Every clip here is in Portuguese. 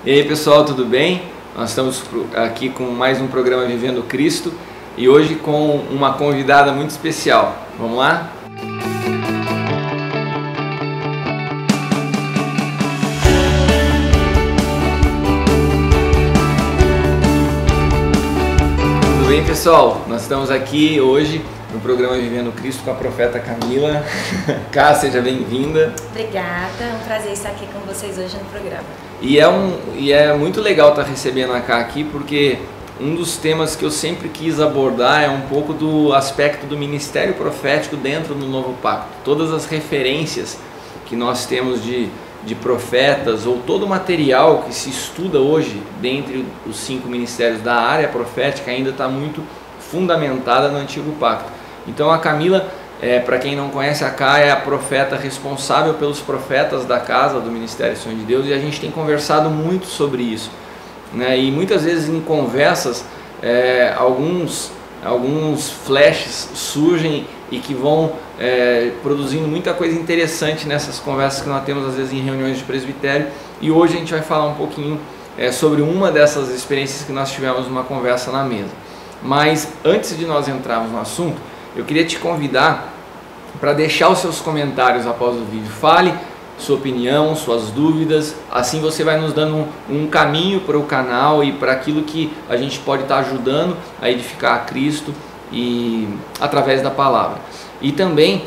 E aí pessoal, tudo bem? Nós estamos aqui com mais um programa Vivendo Cristo e hoje com uma convidada muito especial. Vamos lá? Tudo bem pessoal? Nós estamos aqui hoje no programa Vivendo Cristo com a profeta Camila. Cá, seja bem-vinda. Obrigada, é um prazer estar aqui com vocês hoje no programa. E é muito legal estar recebendo a Cá aqui, porque um dos temas que eu sempre quis abordar é um pouco do aspecto do ministério profético dentro do Novo Pacto. Todas as referências que nós temos de profetas, ou todo o material que se estuda hoje dentre os 5 ministérios da área profética ainda está muito fundamentada no Antigo Pacto. Então a Camila, para quem não conhece, a Cá é a profeta responsável pelos profetas da casa do Ministério Sonho de Deus, e a gente tem conversado muito sobre isso, né? E muitas vezes em conversas alguns flashes surgem e que vão produzindo muita coisa interessante nessas conversas que nós temos às vezes em reuniões de presbitério, e hoje a gente vai falar um pouquinho sobre uma dessas experiências que nós tivemos numa conversa na mesa. Mas antes de nós entrarmos no assunto, eu queria te convidar para deixar os seus comentários após o vídeo. Fale sua opinião, suas dúvidas, assim você vai nos dando um caminho para o canal e para aquilo que a gente pode estar ajudando a edificar a Cristo e através da palavra. E também,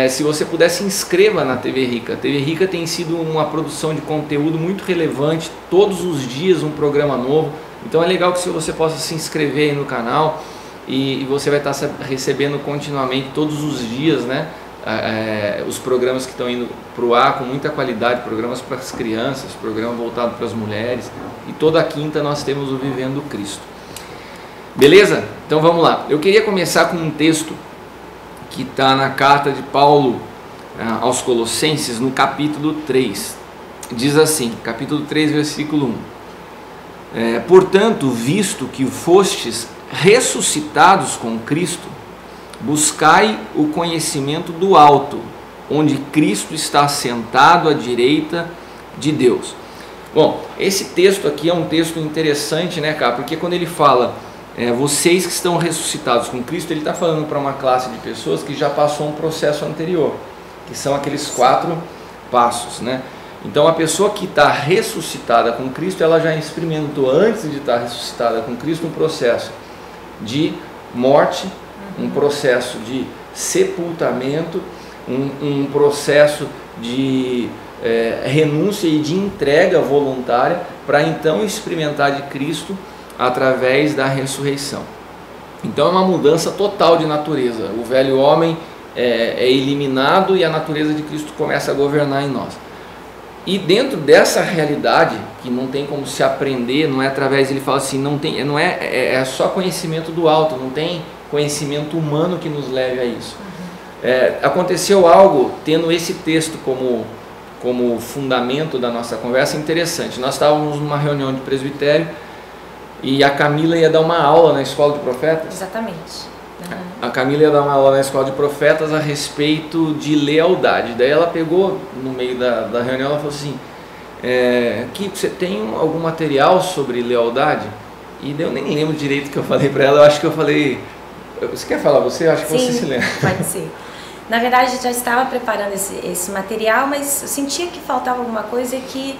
se você puder, se inscreva na TV Rica. A TV Rica tem sido uma produção de conteúdo muito relevante, todos os dias um programa novo. Então é legal que você possa se inscrever aí no canal e você vai estar recebendo continuamente, todos os dias, né, os programas que estão indo para o ar com muita qualidade, programas para as crianças, programa voltado para as mulheres, e toda quinta nós temos o Vivendo Cristo. Beleza? Então vamos lá. Eu queria começar com um texto que está na carta de Paulo aos Colossenses, no capítulo 3. Diz assim, capítulo 3, versículo 1. Portanto, visto que fostes ressuscitados com Cristo, buscai o conhecimento do alto, onde Cristo está sentado à direita de Deus. Bom, esse texto aqui é um texto interessante, né, cara? Porque quando ele fala, vocês que estão ressuscitados com Cristo, ele está falando para uma classe de pessoas que já passou um processo anterior, que são aqueles 4 passos, né? Então a pessoa que está ressuscitada com Cristo, ela já experimentou antes de estar ressuscitada com Cristo um processo de morte, um processo de sepultamento, um processo de renúncia e de entrega voluntária, para então experimentar de Cristo através da ressurreição. Então é uma mudança total de natureza. O velho homem é eliminado e a natureza de Cristo começa a governar em nós. E dentro dessa realidade, que não tem como se aprender, não é através, ele fala assim, é só conhecimento do alto, não tem conhecimento humano que nos leve a isso. Aconteceu algo, tendo esse texto como fundamento da nossa conversa, interessante. Nós estávamos numa reunião de presbitério e a Camila ia dar uma aula na Escola de Profetas. Exatamente. A Camila ia dar uma aula na Escola de Profetas a respeito de lealdade. Daí ela pegou, no meio da reunião, ela falou assim, que você tem algum material sobre lealdade? E daí eu nem lembro direito o que eu falei para ela. Eu acho que eu falei, você quer falar você? Eu acho que você se lembra. Pode ser. Na verdade, eu já estava preparando esse material, mas eu sentia que faltava alguma coisa e que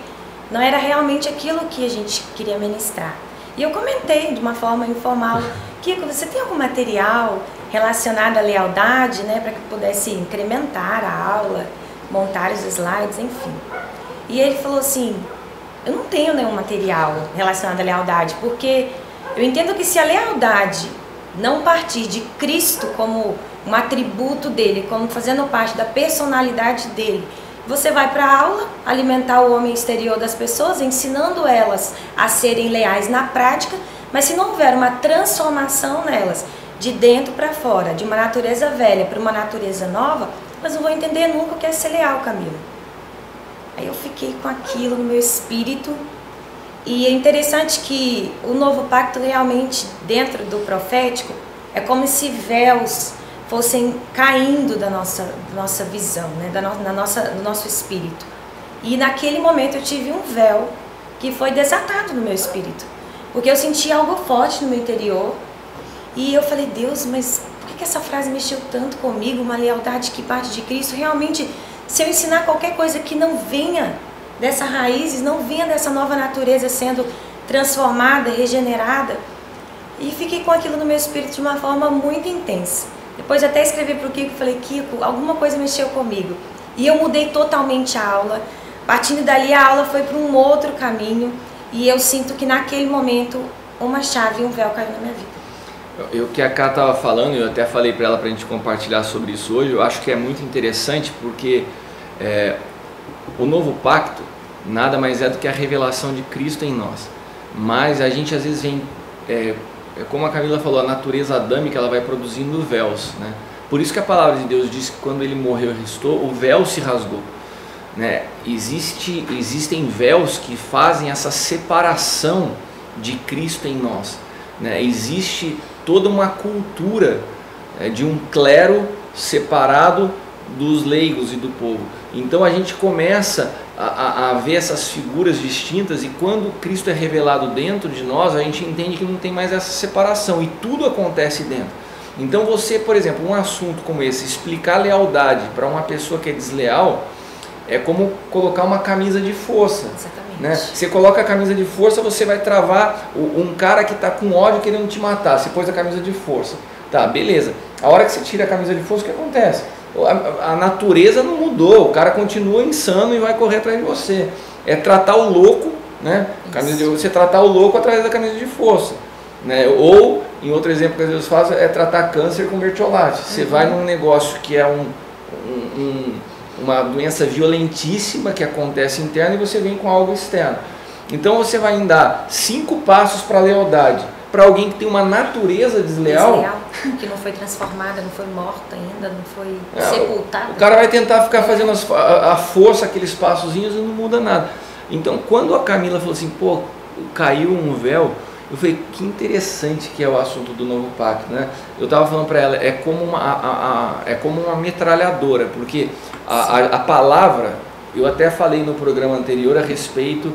não era realmente aquilo que a gente queria ministrar. E eu comentei de uma forma informal, Kiko, você tem algum material relacionado à lealdade, né, para que eu pudesse incrementar a aula, montar os slides, enfim. E ele falou assim, eu não tenho nenhum material relacionado à lealdade, porque eu entendo que se a lealdade não partir de Cristo como um atributo dele, como fazendo parte da personalidade dele, você vai para a aula alimentar o homem exterior das pessoas, ensinando elas a serem leais na prática, mas se não houver uma transformação nelas, de dentro para fora, de uma natureza velha para uma natureza nova, elas não vão entender nunca o que é ser leal, Camila. Aí eu fiquei com aquilo no meu espírito, e é interessante que o novo pacto realmente, dentro do profético, é como se véus fossem caindo da nossa visão, né? do nosso espírito. E naquele momento eu tive um véu que foi desatado no meu espírito. Porque eu senti algo forte no meu interior e eu falei, Deus, mas por que essa frase mexeu tanto comigo? Uma lealdade que parte de Cristo. Realmente, se eu ensinar qualquer coisa que não venha dessa raiz, não venha dessa nova natureza sendo transformada, regenerada. E fiquei com aquilo no meu espírito de uma forma muito intensa. Depois até escrevi para o Kiko, falei, Kiko, alguma coisa mexeu comigo. E eu mudei totalmente a aula. Partindo dali, a aula foi para um outro caminho. E eu sinto que naquele momento, uma chave e um véu caiu na minha vida. O que a Ká estava falando, eu até falei para ela para a gente compartilhar sobre isso hoje, eu acho que é muito interessante porque o novo pacto nada mais é do que a revelação de Cristo em nós. Mas a gente às vezes vem, como a Camila falou, a natureza adâmica ela vai produzindo véus, né? Por isso que a palavra de Deus diz que quando ele morreu e ressuscitou, o véu se rasgou. Né? Existem véus que fazem essa separação de Cristo em nós. Né? Existe toda uma cultura de um clero separado dos leigos e do povo. Então a gente começa a ver essas figuras distintas e quando Cristo é revelado dentro de nós, a gente entende que não tem mais essa separação e tudo acontece dentro. Então você, por exemplo, um assunto como esse, explicar lealdade para uma pessoa que é desleal, é como colocar uma camisa de força. Exatamente. Né? Você coloca a camisa de força, você vai travar um cara que está com ódio querendo te matar. Você pôs a camisa de força. Tá, beleza. A hora que você tira a camisa de força, o que acontece? A natureza não mudou, o cara continua insano e vai correr atrás de você. É tratar o louco, né? Você tratar o louco através da camisa de força. Né? Ou, em outro exemplo que às vezes faço, é tratar câncer com mertiolate. Você vai num negócio que é uma doença violentíssima que acontece interna e você vem com algo externo. Então você vai andar 5 passos para a lealdade. Para alguém que tem uma natureza desleal, que não foi transformada, não foi morta ainda, não foi sepultada. O cara vai tentar ficar fazendo a força, aqueles passozinhos e não muda nada. Então quando a Camila falou assim, pô, caiu um véu, eu falei, que interessante que é o assunto do novo pacto, né? Eu estava falando para ela, é como uma metralhadora, porque a palavra, eu até falei no programa anterior a respeito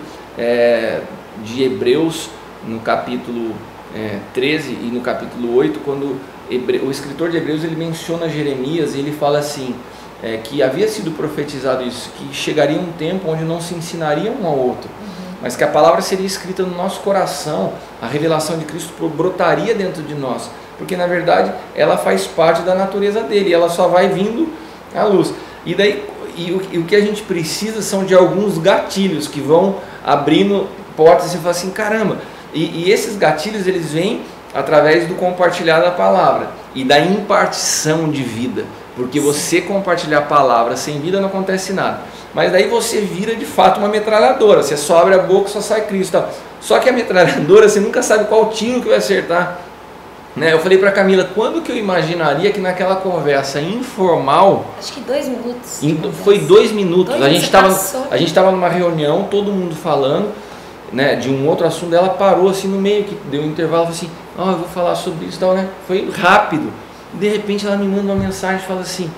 de Hebreus, no capítulo 13 e no capítulo 8, quando o escritor de Hebreus ele menciona Jeremias e ele fala assim, que havia sido profetizado isso, que chegaria um tempo onde não se ensinaria um ao outro, mas que a palavra seria escrita no nosso coração, a revelação de Cristo brotaria dentro de nós, porque na verdade ela faz parte da natureza dele, ela só vai vindo à luz. E daí, o que a gente precisa são de alguns gatilhos que vão abrindo portas e você fala assim, caramba, e esses gatilhos eles vêm através do compartilhar da palavra e da impartição de vida, porque você compartilhar a palavra sem vida não acontece nada. Mas daí você vira de fato uma metralhadora, você só abre a boca e só sai Cristo. Tal. Só que a metralhadora você nunca sabe qual tiro que vai acertar. Né? Eu falei para Camila, quando que eu imaginaria que naquela conversa informal... Acho que 2 minutos. Foi 2 minutos. A gente estava numa reunião, todo mundo falando, né, de um outro assunto, ela parou assim no meio, que deu um intervalo, falou assim, eu vou falar sobre isso e tal, né? Foi rápido. De repente ela me manda uma mensagem e fala assim,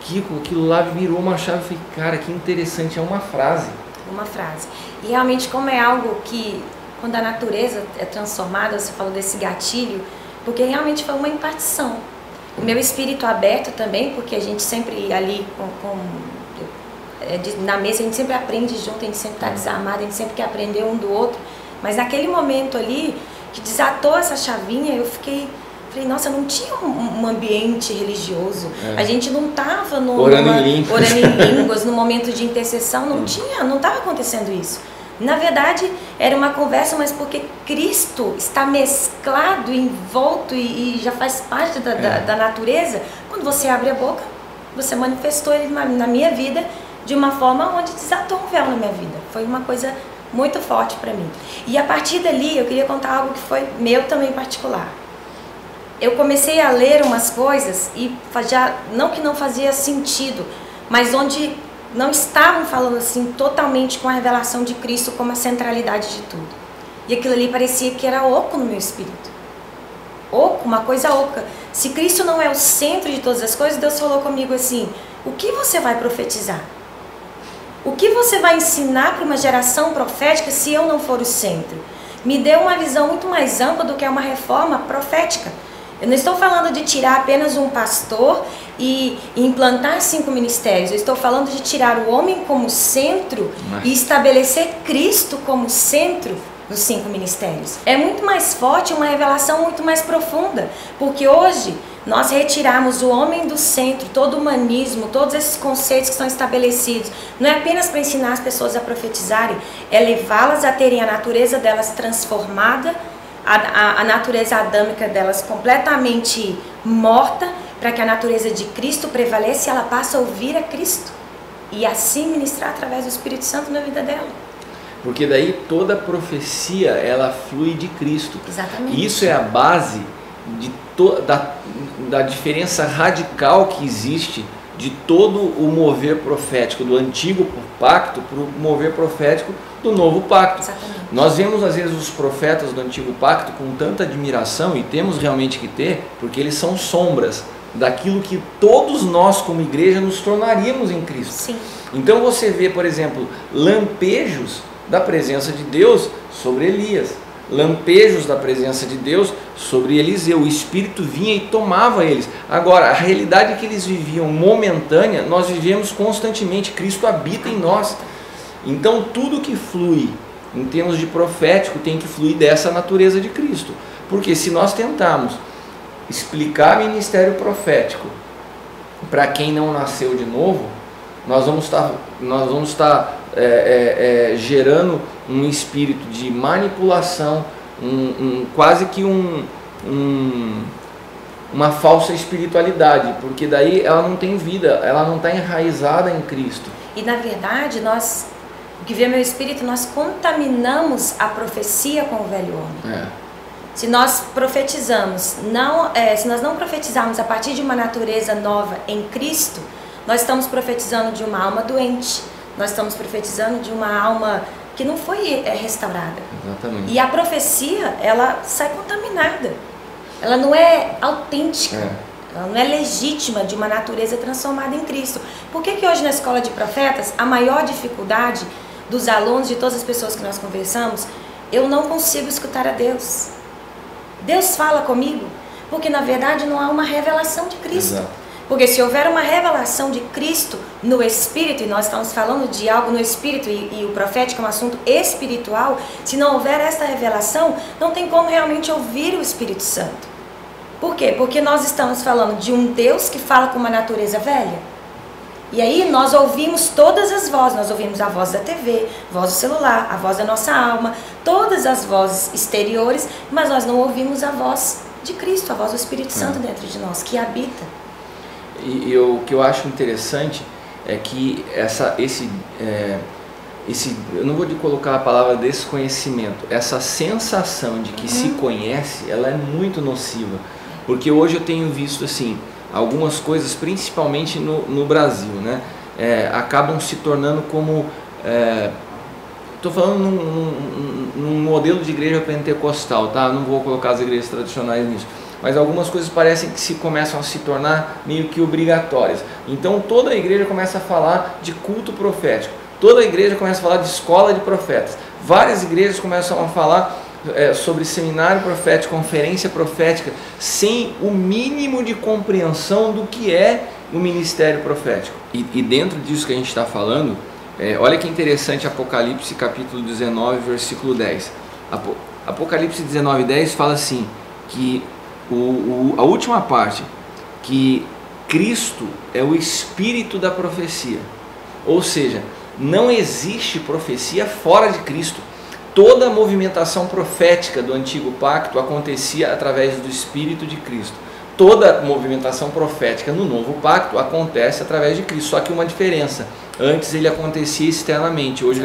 Kiko, aquilo lá virou uma chave. Eu falei, cara, que interessante, é uma frase. Uma frase. E realmente como é algo que, quando a natureza é transformada, você falou desse gatilho, porque realmente foi uma impartição. O meu espírito aberto também, porque a gente sempre ali na mesa, a gente sempre aprende junto, a gente sempre está desarmado, a gente sempre quer aprender um do outro. Mas naquele momento ali, que desatou essa chavinha, eu falei, nossa, não tinha um ambiente religioso. A gente não estava orando em línguas, no momento de intercessão, não estava acontecendo isso. Na verdade, era uma conversa, mas porque Cristo está mesclado, envolto e já faz parte da natureza, quando você abre a boca, você manifestou ele na minha vida de uma forma onde desatou um véu na minha vida. Foi uma coisa muito forte para mim. E a partir dali, eu queria contar algo que foi meu também particular. Eu comecei a ler umas coisas e não que não fazia sentido, mas onde não estavam falando assim totalmente com a revelação de Cristo como a centralidade de tudo. E aquilo ali parecia que era oco no meu espírito. Oco, uma coisa oca. Se Cristo não é o centro de todas as coisas, Deus falou comigo assim, o que você vai profetizar? O que você vai ensinar para uma geração profética se eu não for o centro? Me deu uma visão muito mais ampla do que é uma reforma profética. Eu não estou falando de tirar apenas um pastor e implantar 5 ministérios. Eu estou falando de tirar o homem como centro e estabelecer Cristo como centro dos 5 ministérios. É muito mais forte, uma revelação muito mais profunda, porque hoje nós retiramos o homem do centro, todo o humanismo, todos esses conceitos que são estabelecidos. Não é apenas para ensinar as pessoas a profetizarem, é levá-las a terem a natureza delas transformada, a natureza adâmica delas completamente morta, para que a natureza de Cristo prevaleça e ela passe a ouvir a Cristo e assim ministrar através do Espírito Santo na vida dela. Porque daí toda profecia ela flui de Cristo. Exatamente. E isso é a base da diferença radical que existe de todo o mover profético do antigo pacto para o mover profético do novo pacto. Exatamente. Nós vemos às vezes os profetas do antigo pacto com tanta admiração, e temos realmente que ter, porque eles são sombras daquilo que todos nós como igreja nos tornaríamos em Cristo. Sim. Então você vê, por exemplo, lampejos da presença de Deus sobre Elias, lampejos da presença de Deus sobre Eliseu. O Espírito vinha e tomava eles. Agora, a realidade que eles viviam momentânea, nós vivemos constantemente. Cristo habita em nós. Então tudo que flui em termos de profético tem que fluir dessa natureza de Cristo. Porque se nós tentarmos explicar ministério profético para quem não nasceu de novo, nós vamos estar gerando um espírito de manipulação, quase que uma falsa espiritualidade, porque daí ela não tem vida, ela não está enraizada em Cristo. E na verdade, o que vê meu espírito, nós contaminamos a profecia com o velho homem. Se nós profetizamos, se nós não profetizarmos a partir de uma natureza nova em Cristo, nós estamos profetizando de uma alma doente, nós estamos profetizando de uma alma que não foi restaurada. Exatamente. E a profecia, ela sai contaminada, ela não é autêntica, ela não é legítima de uma natureza transformada em Cristo. Por que hoje na escola de profetas, a maior dificuldade dos alunos, de todas as pessoas que nós conversamos, eu não consigo escutar a Deus. Deus fala comigo, porque na verdade não há uma revelação de Cristo. Exato. Porque se houver uma revelação de Cristo no Espírito, e nós estamos falando de algo no Espírito, e o profético é um assunto espiritual, se não houver esta revelação, não tem como realmente ouvir o Espírito Santo. Por quê? Porque nós estamos falando de um Deus que fala com uma natureza velha. E aí nós ouvimos todas as vozes, nós ouvimos a voz da TV, a voz do celular, a voz da nossa alma, todas as vozes exteriores, mas nós não ouvimos a voz de Cristo, a voz do Espírito Santo dentro de nós, que habita. E o que eu acho interessante é que eu não vou colocar a palavra desconhecimento, essa sensação de que se conhece, ela é muito nociva, porque hoje eu tenho visto assim, algumas coisas, principalmente no Brasil, né, acabam se tornando como, estou falando num modelo de igreja pentecostal, tá? Não vou colocar as igrejas tradicionais nisso, mas algumas coisas parecem que começam a se tornar meio que obrigatórias. Então toda a igreja começa a falar de culto profético, toda a igreja começa a falar de escola de profetas, várias igrejas começam a falar sobre seminário profético, conferência profética, sem o mínimo de compreensão do que é o ministério profético. E dentro disso que a gente está falando, olha que interessante, Apocalipse capítulo 19, versículo 10. Apocalipse 19, 10 fala assim, que a última parte, que Cristo é o espírito da profecia, ou seja, não existe profecia fora de Cristo. Toda a movimentação profética do antigo pacto acontecia através do Espírito de Cristo. Toda movimentação profética no novo pacto acontece através de Cristo, só que uma diferença, antes ele acontecia externamente, hoje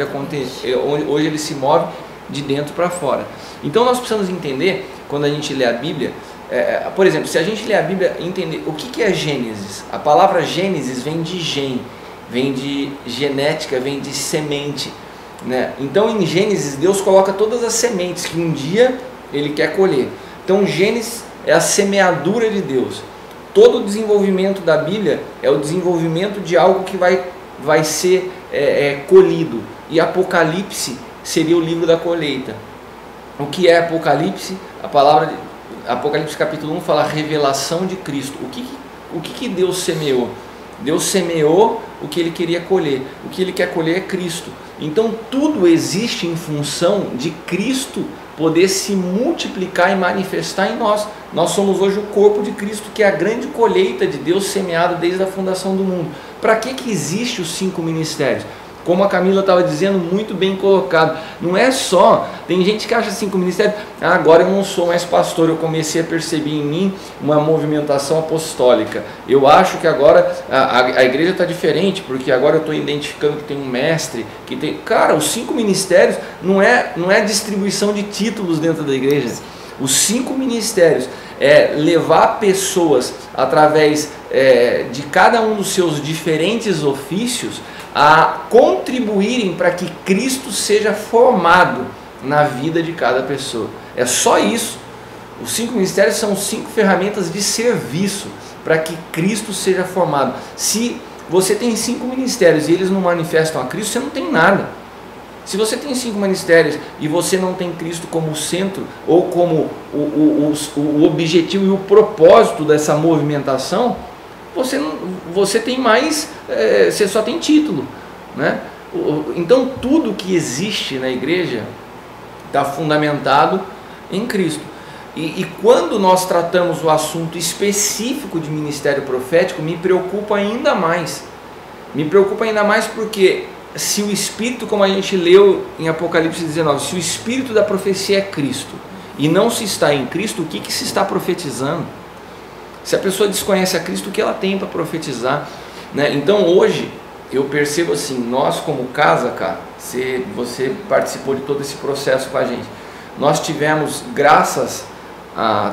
ele se move de dentro para fora. Então nós precisamos entender, quando a gente lê a Bíblia, por exemplo, se a gente lê a Bíblia, entender o que é Gênesis. A palavra Gênesis vem de gen, vem de genética, vem de semente, né? Então em Gênesis Deus coloca todas as sementes que um dia Ele quer colher. Então Gênesis é a semeadura de Deus. Todo o desenvolvimento da Bíblia é o desenvolvimento de algo que vai ser colhido. E Apocalipse seria o livro da colheita. O que é Apocalipse? A palavra de Apocalipse capítulo 1 fala revelação de Cristo. O que Deus semeou? Deus semeou o que Ele queria colher. O que Ele quer colher é Cristo. Então tudo existe em função de Cristo poder se multiplicar e manifestar em nós. Nós somos hoje o corpo de Cristo, que é a grande colheita de Deus semeada desde a fundação do mundo. Para que existem os 5 ministérios? Como a Camila estava dizendo, muito bem colocado. Não é só, tem gente que acha 5 ministérios, agora eu não sou mais pastor, eu comecei a perceber em mim uma movimentação apostólica. Eu acho que agora a igreja está diferente, porque agora eu estou identificando que tem um mestre, que tem... Cara, os 5 ministérios não é distribuição de títulos dentro da igreja. Os 5 ministérios é levar pessoas através de cada um dos seus diferentes ofícios a contribuírem para que Cristo seja formado na vida de cada pessoa. É só isso. Os 5 ministérios são 5 ferramentas de serviço para que Cristo seja formado. Se você tem 5 ministérios e eles não manifestam a Cristo, você não tem nada. Se você tem 5 ministérios e você não tem Cristo como centro ou como o objetivo e o propósito dessa movimentação, você tem mais, você só tem título, né? Então tudo que existe na igreja está fundamentado em Cristo. E quando nós tratamos o assunto específico de ministério profético, me preocupa ainda mais. Me preocupa ainda mais porque se o Espírito, como a gente leu em Apocalipse 19, se o Espírito da profecia é Cristo e não se está em Cristo, o que se está profetizando? Se a pessoa desconhece a Cristo, o que ela tem para profetizar, né? Então hoje eu percebo assim, nós como casa, cara, você participou de todo esse processo com a gente, nós tivemos, graças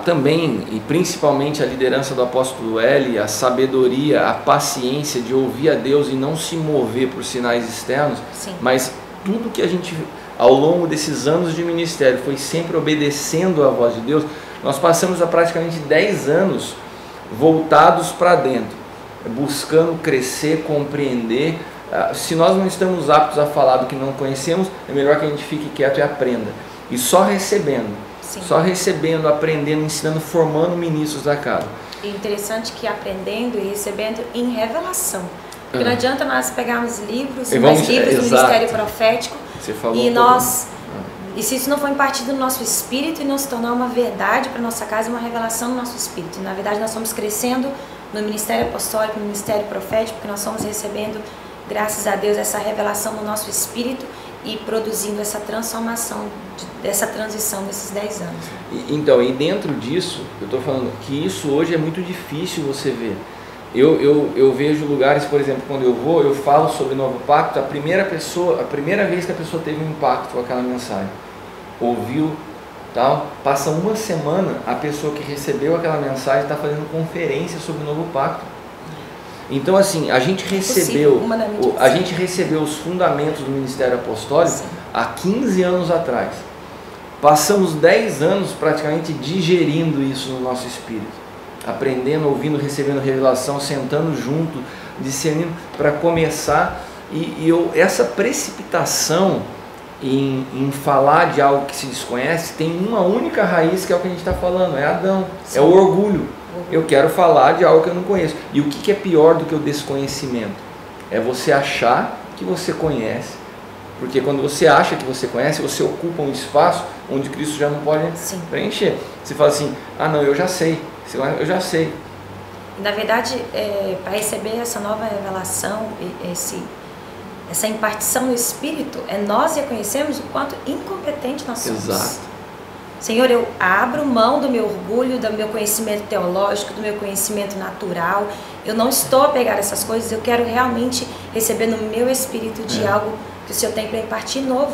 também e principalmente a liderança do apóstolo Eli, a sabedoria, a paciência de ouvir a Deus e não se mover por sinais externos. Sim. Mas tudo que a gente ao longo desses anos de ministério foi sempre obedecendo a voz de Deus. Nós passamos a praticamente 10 anos voltados para dentro, buscando crescer, compreender. Se nós não estamos aptos a falar do que não conhecemos, é melhor que a gente fique quieto e aprenda. E só recebendo, Sim. Só recebendo, aprendendo, ensinando, formando ministros da casa. E interessante que aprendendo e recebendo em revelação. Porque não adianta nós pegarmos livros, mais livros do ministério profético e nós... E se isso não for impartido no nosso espírito e não se tornar uma verdade para nossa casa, uma revelação no nosso espírito. Na verdade, nós estamos crescendo no ministério apostólico, no ministério profético, porque nós estamos recebendo, graças a Deus, essa revelação no nosso espírito e produzindo essa transformação, dessa transição desses 10 anos. Então, e dentro disso, eu estou falando que isso hoje é muito difícil você ver. Eu vejo lugares, por exemplo, quando eu falo sobre o Novo Pacto, a primeira vez que a pessoa teve um impacto com aquela mensagem, ouviu, tal, passa uma semana, a pessoa que recebeu aquela mensagem está fazendo conferência sobre o Novo Pacto. Então assim, a gente recebeu os fundamentos do ministério apostólico Sim. há 15 anos atrás. Passamos 10 anos praticamente digerindo isso no nosso espírito, aprendendo, ouvindo, recebendo revelação, sentando junto, discernindo para começar. Essa precipitação em falar de algo que se desconhece tem uma única raiz, que é o que a gente está falando, é Adão, Sim. é o orgulho. Eu quero falar de algo que eu não conheço. E o que é pior do que o desconhecimento? É você achar que você conhece, porque quando você acha que você conhece, você ocupa um espaço onde Cristo já não pode Sim. preencher. Você fala assim, não, eu já sei, eu já sei. Na verdade, para receber essa nova revelação, essa impartição no Espírito, nós reconhecemos o quanto incompetente nós somos. Exato. Senhor, eu abro mão do meu orgulho, do meu conhecimento teológico, do meu conhecimento natural. Eu não estou a pegar essas coisas, eu quero realmente receber no meu espírito de algo que o Senhor tem para impartir novo.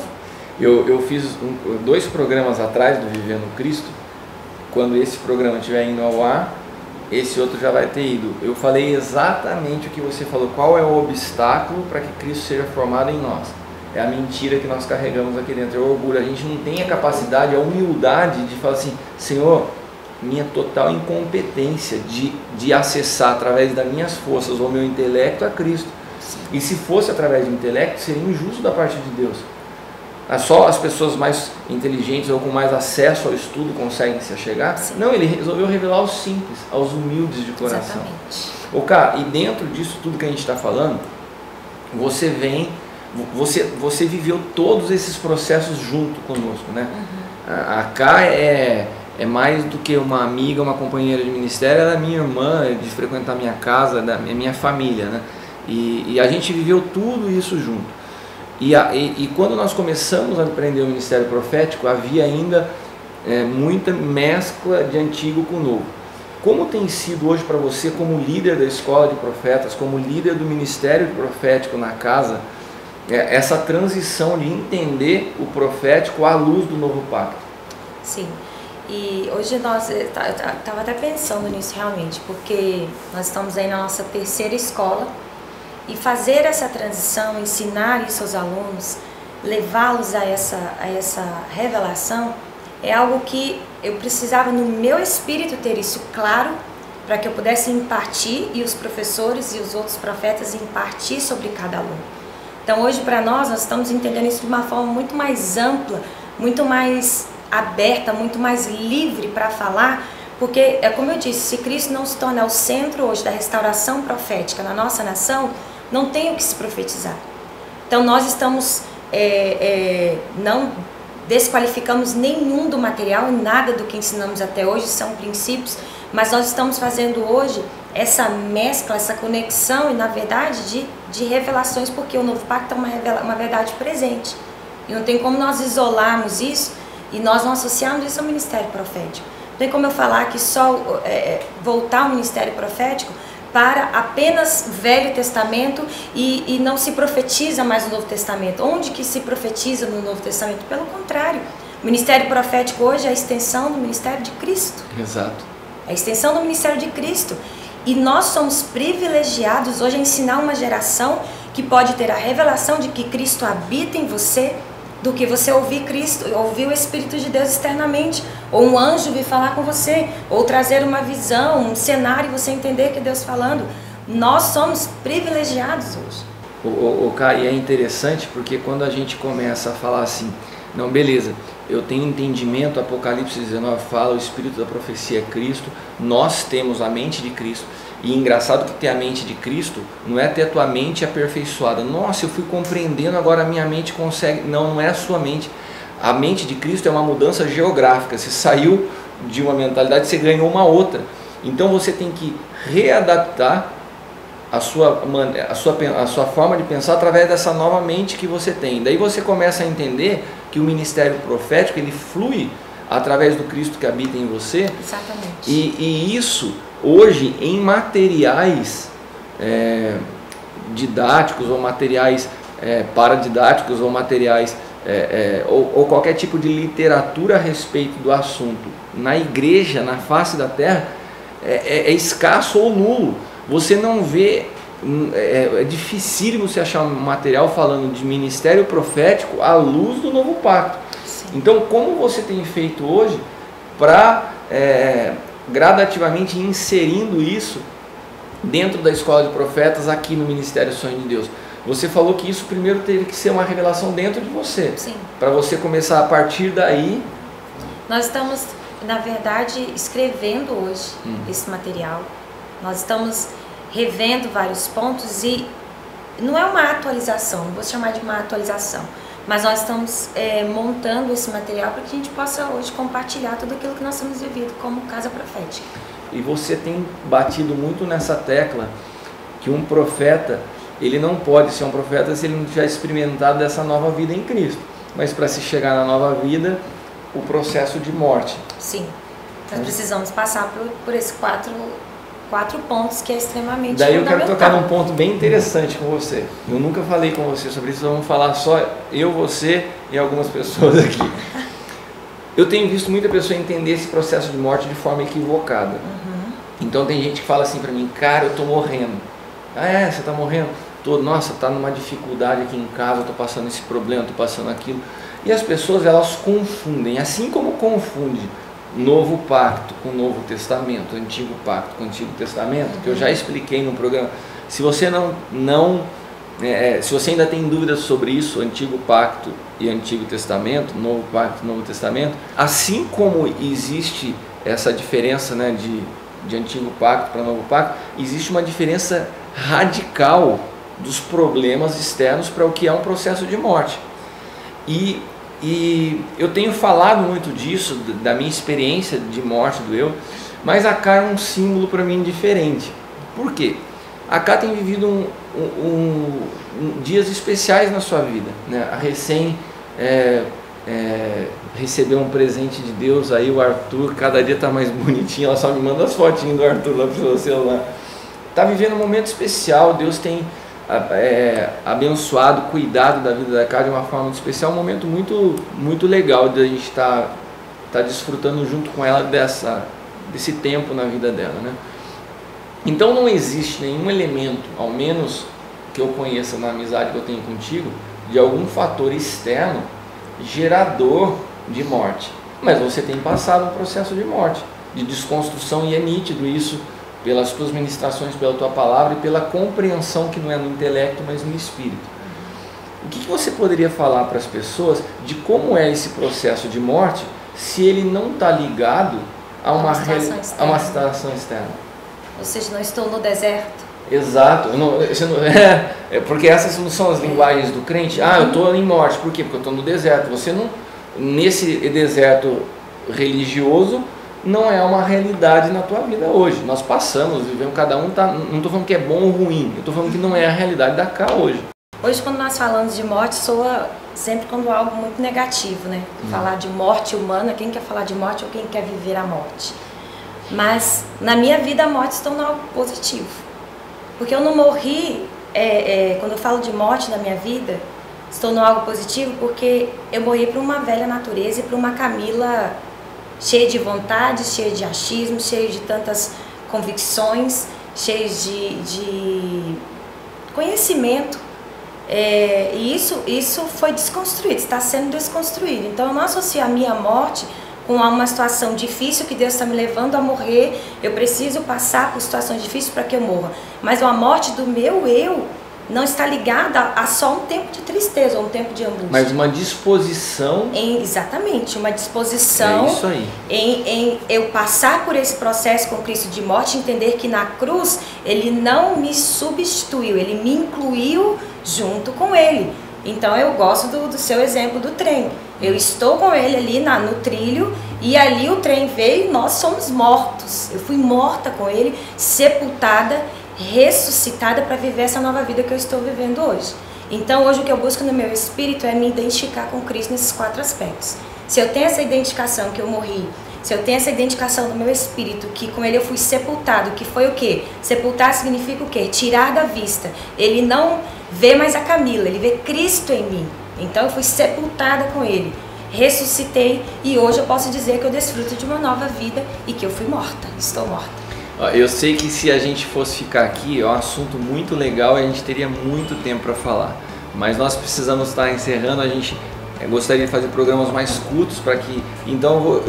Eu fiz 2 programas atrás do Vivendo Cristo. Quando esse programa estiver indo ao ar, esse outro já vai ter ido. Eu falei exatamente o que você falou. Qual é o obstáculo para que Cristo seja formado em nós? É a mentira que nós carregamos aqui dentro, é o orgulho. A gente não tem a capacidade, a humildade de falar assim, Senhor, minha total incompetência de acessar através das minhas forças ou meu intelecto a Cristo. Sim. E se fosse através de intelecto, seria injusto da parte de Deus. Só as pessoas mais inteligentes ou com mais acesso ao estudo conseguem se achegar? Sim. Não, ele resolveu revelar aos simples, aos humildes de coração. Exatamente. Cá, e dentro disso tudo que a gente está falando, você viveu todos esses processos junto conosco, né? A Cá é mais do que uma amiga, uma companheira de ministério, ela é minha irmã, de frequentar minha casa, é minha família, né? E a gente viveu tudo isso junto. E quando nós começamos a aprender o ministério profético, havia ainda muita mescla de antigo com novo. Como tem sido hoje para você, como líder da escola de profetas, como líder do ministério profético na casa, essa transição de entender o profético à luz do novo pacto? Sim, e hoje nós, eu estava até pensando nisso realmente, porque nós estamos aí na nossa terceira escola, e fazer essa transição, ensinar isso aos alunos, levá-los a essa revelação, é algo que eu precisava no meu espírito ter isso claro, para que eu pudesse impartir e os professores e os outros profetas impartir sobre cada aluno. Então hoje para nós estamos entendendo isso de uma forma muito mais ampla, muito mais aberta, muito mais livre para falar, porque é como eu disse, se Cristo não se tornar o centro hoje da restauração profética na nossa nação, não tem o que se profetizar. Então nós estamos, não desqualificamos nenhum do material, nada do que ensinamos até hoje, são princípios, mas nós estamos fazendo hoje essa mescla, essa conexão, e na verdade de revelações, porque o novo pacto é uma verdade presente. E não tem como nós isolarmos isso e nós não associarmos isso ao ministério profético. Não tem como eu falar que só voltar ao ministério profético para apenas Velho Testamento e não se profetiza mais no Novo Testamento. Onde que se profetiza no Novo Testamento? Pelo contrário, o ministério profético hoje é a extensão do ministério de Cristo. Exato. É a extensão do ministério de Cristo. E nós somos privilegiados hoje a ensinar uma geração que pode ter a revelação de que Cristo habita em você, do que você ouvir Cristo, ouvir o Espírito de Deus externamente, ou um anjo vir falar com você, ou trazer uma visão, um cenário e você entender que Deus falando. Nós somos privilegiados hoje. Cá, e é interessante porque quando a gente começa a falar assim, não, beleza, eu tenho entendimento, Apocalipse 19 fala, o Espírito da profecia é Cristo, nós temos a mente de Cristo. E engraçado que ter a mente de Cristo não é ter a tua mente aperfeiçoada. Nossa, eu fui compreendendo, agora a minha mente consegue. Não, não é a sua mente. A mente de Cristo é uma mudança geográfica. Você saiu de uma mentalidade, você ganhou uma outra. Então você tem que readaptar a sua forma de pensar através dessa nova mente que você tem. Daí você começa a entender que o ministério profético, ele flui através do Cristo que habita em você. Exatamente. E isso, hoje, em materiais didáticos ou materiais paradidáticos ou materiais ou qualquer tipo de literatura a respeito do assunto na igreja, na face da terra, é escasso ou nulo. Você não vê, é dificílimo você achar um material falando de ministério profético à luz do novo pacto. Sim. Então, como você tem feito hoje para gradativamente inserindo isso dentro da escola de profetas aqui no Ministério Sonho de Deus? Você falou que isso primeiro teve que ser uma revelação dentro de você. Sim. Para você começar a partir daí. Nós estamos, na verdade, escrevendo hoje esse material. Nós estamos revendo vários pontos e não é uma atualização, não vou chamar de uma atualização, mas nós estamos montando esse material para que a gente possa hoje compartilhar tudo aquilo que nós temos vivido como Casa Profética. E você tem batido muito nessa tecla que um profeta, ele não pode ser um profeta se ele não tiver experimentado essa nova vida em Cristo. Mas para se chegar na nova vida, o processo de morte. Sim, nós precisamos passar por esses quatro pontos que é extremamente Daí eu fundamental. quero tocar num ponto bem interessante com você. Eu nunca falei com você sobre isso, vamos falar só eu, você e algumas pessoas aqui. Eu tenho visto muita pessoa entender esse processo de morte de forma equivocada. Então tem gente que fala assim para mim, cara, eu tô morrendo. Ah, você tá morrendo? Tô, nossa, tá numa dificuldade aqui em casa, eu tô passando esse problema, tô passando aquilo. E as pessoas, elas confundem, assim como confunde Novo Pacto com Novo Testamento, Antigo Pacto com Antigo Testamento, que eu já expliquei no programa. Se você não se você ainda tem dúvidas sobre isso, Antigo Pacto e Antigo Testamento, Novo Pacto e Novo Testamento, assim como existe essa diferença, né, de Antigo Pacto para Novo Pacto, existe uma diferença radical dos problemas externos para o que é um processo de morte. E eu tenho falado muito disso, da minha experiência de morte do eu, mas a Cá é um símbolo para mim diferente. Por quê? A Cá tem vivido dias especiais na sua vida, né? A recém recebeu um presente de Deus, aí o Arthur cada dia está mais bonitinho, ela só me manda as fotinhas do Arthur lá pro seu celular. Está vivendo um momento especial, Deus tem abençoado, cuidado da vida da Cá de uma forma muito especial, um momento muito, muito legal de a gente estar desfrutando junto com ela desse tempo na vida dela, né? Então não existe nenhum elemento, ao menos que eu conheça na amizade que eu tenho contigo, de algum fator externo gerador de morte. Mas você tem passado um processo de morte, de desconstrução, e é nítido isso pelas tuas ministrações, pela tua palavra e pela compreensão que não é no intelecto, mas no espírito. O que você poderia falar para as pessoas de como é esse processo de morte se ele não está ligado a uma situação externa? Ou seja, não estou no deserto. Exato, porque essas não são as linguagens do crente. Eu estou em morte, por quê? Porque eu estou no deserto. Você não, nesse deserto religioso, não é uma realidade na tua vida hoje. Nós passamos, vivemos, cada um tá, não estou falando que é bom ou ruim, eu estou falando que não é a realidade da Cá hoje. Hoje, quando nós falamos de morte, soa sempre quando algo muito negativo, né? Falar de morte humana, quem quer falar de morte ou quem quer viver a morte? Mas na minha vida a morte se tornou algo positivo, porque eu não morri, quando eu falo de morte na minha vida, se tornou algo positivo porque eu morri para uma velha natureza e para uma Camila cheia de vontades, cheia de achismos, cheia de tantas convicções, cheia de conhecimento, e isso foi desconstruído, está sendo desconstruído. Então eu não associo a minha morte com uma situação difícil que Deus está me levando a morrer, eu preciso passar por situações difíceis para que eu morra. Mas a morte do meu eu não está ligada a só um tempo de tristeza ou um tempo de angústia. Mas uma disposição... Exatamente, uma disposição isso aí. Em eu passar por esse processo com Cristo de morte, entender que na cruz Ele não me substituiu, Ele me incluiu junto com Ele. Então eu gosto do seu exemplo do trem. Eu estou com ele ali no trilho e ali o trem veio e nós somos mortos. Eu fui morta com ele, sepultada, ressuscitada para viver essa nova vida que eu estou vivendo hoje. Então hoje o que eu busco no meu espírito é me identificar com Cristo nesses 4 aspectos. Se eu tenho essa identificação que eu morri, se eu tenho essa identificação do meu espírito, que com ele eu fui sepultado, que foi o quê? Sepultar significa o quê? Tirar da vista. Ele não vê mais a Camila, ele vê Cristo em mim. Então eu fui sepultada com ele, ressuscitei e hoje eu posso dizer que eu desfruto de uma nova vida e que eu fui morta, estou morta. Eu sei que se a gente fosse ficar aqui, é um assunto muito legal e a gente teria muito tempo para falar. Mas nós precisamos estar encerrando, a gente gostaria de fazer programas mais curtos para que... Então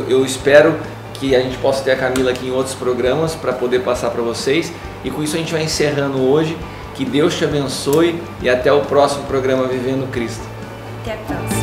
eu espero que a gente possa ter a Camila aqui em outros programas para poder passar para vocês. E com isso a gente vai encerrando hoje. Que Deus te abençoe e até o próximo programa Vivendo Cristo. Até a próxima.